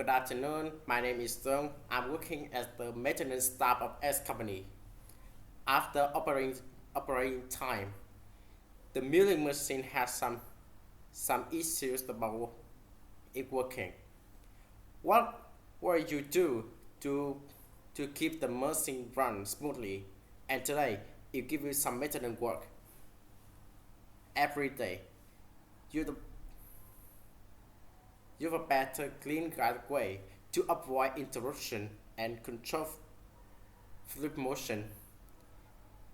Good afternoon. My name is Sung. I'm working as the maintenance staff of S company. After operating time, the milling machine has some issues about it working. What will you do to to keep the machine run smoothly? And today, it give you some maintenance work every day. You the you have a better clean way to avoid interruption and control fluid motion.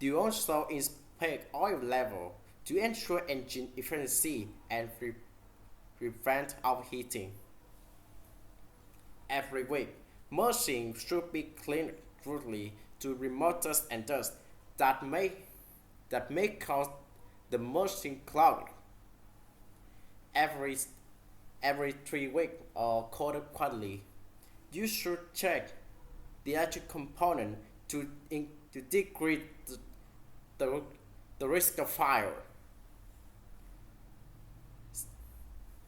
Do you also inspect oil level to ensure engine efficiency and prevent overheating. Every week, machine should be cleaned thoroughly to remove dust and dust that may that may cause the machine clogged. Every every 3 weeks or quarterly, you should check the electric component to decrease the, the risk of fire.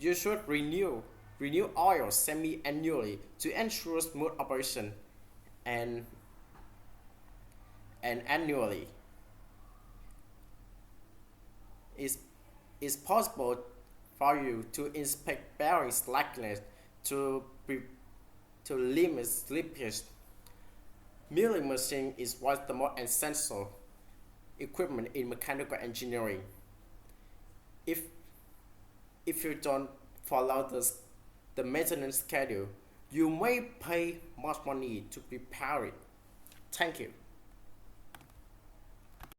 You should renew oil semi-annually to ensure smooth operation and and annually. It's, it's possible for you to inspect bearing slackness to pre, to limit slippage. Milling machine is one of the most essential equipment in mechanical engineering. If if you don't follow the maintenance schedule, you may pay much money to repair it. Thank you.